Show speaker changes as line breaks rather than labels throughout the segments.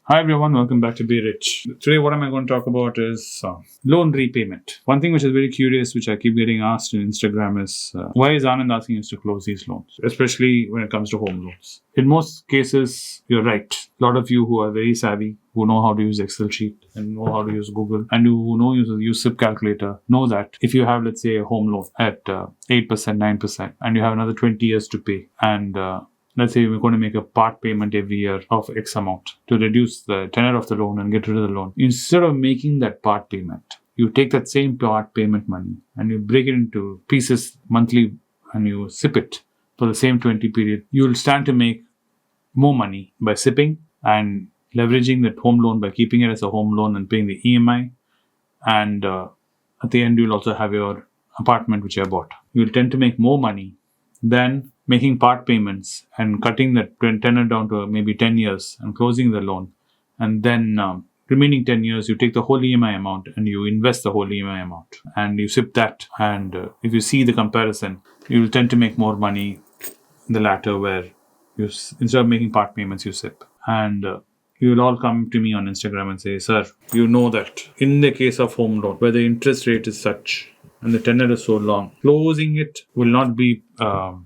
Hi everyone, welcome back to Be Rich. Today, what am I going to talk about is loan repayment. One thing which is very curious, which I keep getting asked on Instagram, is why is Anand asking us to close these loans, especially when it comes to home loans? In most cases, you're right. A lot of you who are very savvy, who know how to use Excel sheet and know how to use Google, and who know use SIP calculator, know that if you have, let's say, a home loan at 8%, 9%, and you have another 20 years to pay, and let's say we're going to make a part payment every year of X amount to reduce the tenor of the loan and get rid of the loan. Instead of making that part payment, you take that same part payment money and you break it into pieces monthly and you SIP it for the same 20 period. You'll stand to make more money by SIPing and leveraging that home loan by keeping it as a home loan and paying the EMI. And at the end, you'll also have your apartment which you have bought. You'll tend to make more money than making part payments and cutting the tenor down to maybe 10 years and closing the loan. And then remaining 10 years, you take the whole EMI amount and you invest the whole EMI amount and you SIP that. And if you see the comparison, you will tend to make more money in the latter where you, instead of making part payments, you SIP. And you will all come to me on Instagram and say, sir, you know that in the case of home loan, where the interest rate is such and the tenor is so long, closing it will not be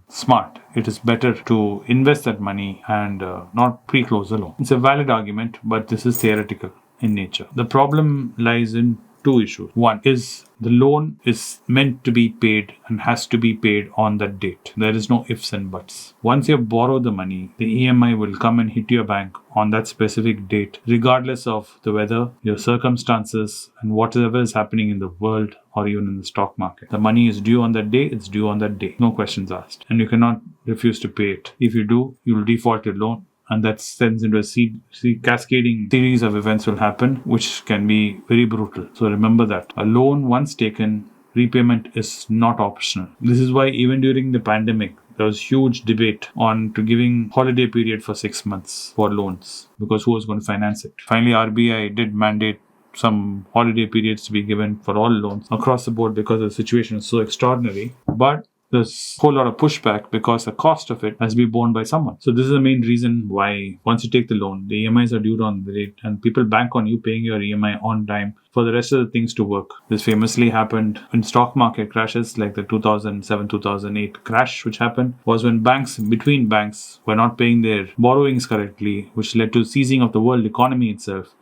smart. It is better to invest that money and not pre-close the loan. It's a valid argument, but this is theoretical in nature. The problem lies in two issues. One is the loan is meant to be paid and has to be paid on that date. There is no ifs and buts. Once you have borrowed the money, the EMI will come and hit your bank on that specific date, regardless of the weather, your circumstances, and whatever is happening in the world or even in the stock market. The money is due on that day, it's due on that day. No questions asked. And you cannot refuse to pay it. If you do, you will default your loan. And that sends into a cascading series of events will happen, which can be very brutal. So remember that. A loan once taken, repayment is not optional. This is why even during the pandemic, there was huge debate on to giving holiday period for 6 months for loans because who was going to finance it. Finally, RBI did mandate some holiday periods to be given for all loans across the board because the situation is so extraordinary. But there's a whole lot of pushback because the cost of it has to be borne by someone. So this is the main reason why once you take the loan, the EMIs are due on the date and people bank on you paying your EMI on time for the rest of the things to work. This famously happened when stock market crashes like the 2007-2008 crash which happened was when between banks were not paying their borrowings correctly, which led to seizing of the world economy itself.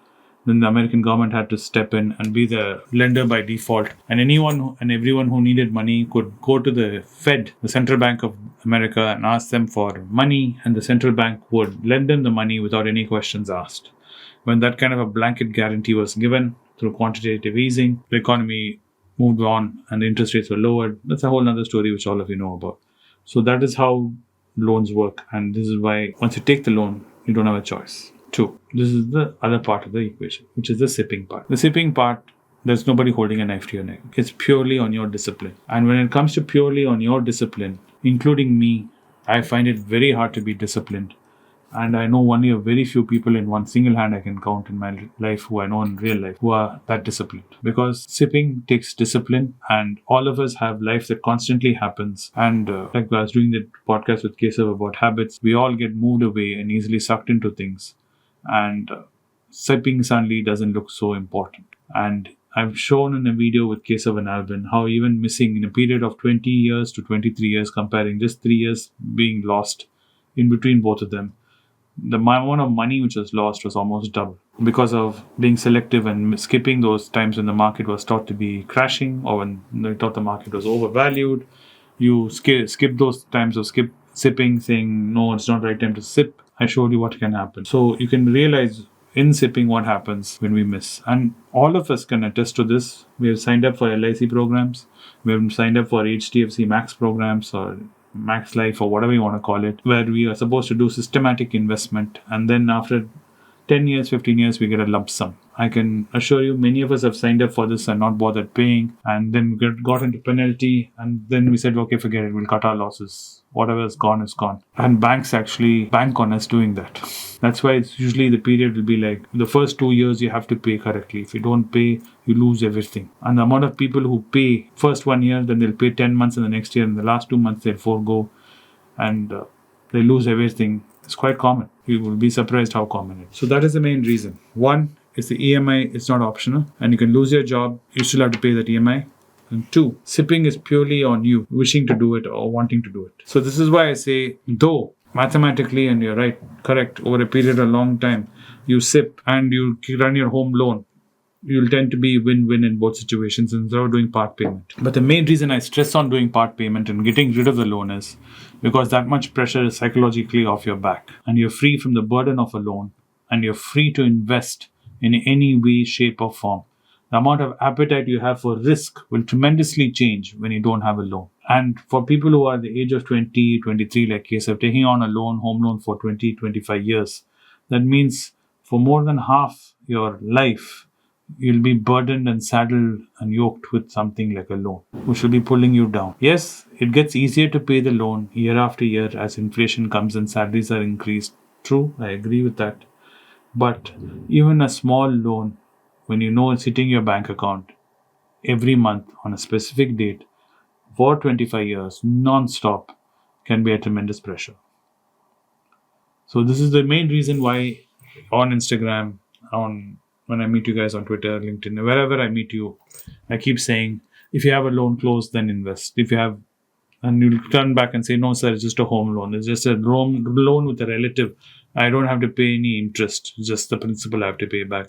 Then the American government had to step in and be the lender by default. And anyone and everyone who needed money could go to the Fed, the Central Bank of America, and ask them for money. And the central bank would lend them the money without any questions asked. When that kind of a blanket guarantee was given through quantitative easing, the economy moved on and the interest rates were lowered. That's a whole other story which all of you know about. So that is how loans work. And this is why once you take the loan, you don't have a choice. Two, this is the other part of the equation, which is the SIPing part. The SIPing part, there's nobody holding a knife to your neck. It's purely on your discipline. And when it comes to purely on your discipline, including me, I find it very hard to be disciplined. And I know only a very few people in one single hand I can count in my life who I know in real life who are that disciplined. Because SIPing takes discipline and all of us have life that constantly happens. And like I was doing the podcast with Kesav about habits, we all get moved away and easily sucked into things. And SIPing suddenly doesn't look so important. And I've shown in a video with Kesav and Alvin how even missing in a period of 20 years to 23 years, comparing just 3 years being lost in between both of them, the amount of money which was lost was almost double because of being selective and skipping those times when the market was thought to be crashing or when they thought the market was overvalued. You skip those times of SIPing, saying, no, it's not the right time to SIP. I showed you what can happen. So you can realize in SIPing what happens when we miss. And all of us can attest to this. We have signed up for LIC programs. We have signed up for HDFC Max programs or Max Life or whatever you want to call it, where we are supposed to do systematic investment. And then after 10 years, 15 years, we get a lump sum. I can assure you many of us have signed up for this and not bothered paying. And then we got into penalty. And then we said, okay, forget it. We'll cut our losses. Whatever is gone is gone. And banks actually bank on us doing that. That's why it's usually the period will be like the first 2 years you have to pay correctly. If you don't pay, you lose everything. And the amount of people who pay first 1 year, then they'll pay 10 months in the next year. And the last 2 months they'll forego and they lose everything. It's quite common. You will be surprised how common it is. So that is the main reason. One is the EMI is not optional, and you can lose your job. You still have to pay that EMI. And two, sipping is purely on you wishing to do it or wanting to do it. So this is why I say, though mathematically, and you're right, correct, over a period of a long time, you sip and you run your home loan, you'll tend to be win-win in both situations instead of doing part payment. But the main reason I stress on doing part payment and getting rid of the loan is because that much pressure is psychologically off your back, and you're free from the burden of a loan, and you're free to invest in any way, shape or form. The amount of appetite you have for risk will tremendously change when you don't have a loan. And for people who are the age of 20, 23, like case of taking on a loan, home loan for 20, 25 years, that means for more than half your life, you'll be burdened and saddled and yoked with something like a loan, which will be pulling you down. Yes, it gets easier to pay the loan year after year as inflation comes and salaries are increased. True, I agree with that. But even a small loan, when you know it's hitting your bank account every month on a specific date for 25 years, non-stop, can be a tremendous pressure. So this is the main reason why on Instagram, when I meet you guys on Twitter, LinkedIn, wherever I meet you, I keep saying, if you have a loan closed, then invest. If you have, and you'll turn back and say, no, sir, it's just a home loan. It's just a loan with a relative. I don't have to pay any interest. Just the principal I have to pay back.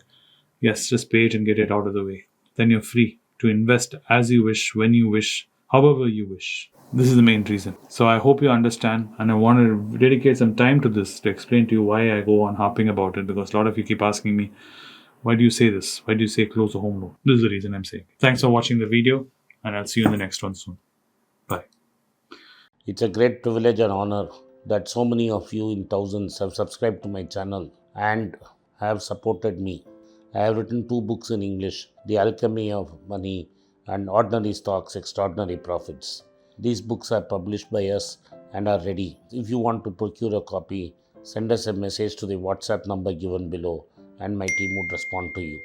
Yes, just pay it and get it out of the way. Then you're free to invest as you wish, when you wish, however you wish. This is the main reason. So I hope you understand, and I want to dedicate some time to this to explain to you why I go on harping about it, because a lot of you keep asking me, why do you say this? Why do you say close a home loan? This is the reason I'm saying. Thanks for watching the video, and I'll see you in the next one soon. Bye.
It's a great privilege and honor that so many of you in thousands have subscribed to my channel and have supported me. I have written 2 books in English, The Alchemy of Money and Ordinary Stocks, Extraordinary Profits. These books are published by us and are ready. If you want to procure a copy, send us a message to the WhatsApp number given below and my team would respond to you.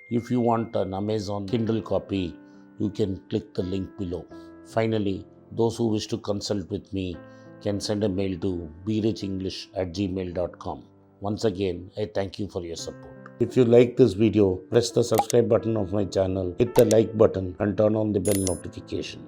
If you want an Amazon Kindle copy, you can click the link below. Finally, those who wish to consult with me can send a mail to berichenglish@gmail.com. Once again, I thank you for your support. If you like this video, press the subscribe button of my channel, hit the like button and turn on the bell notification.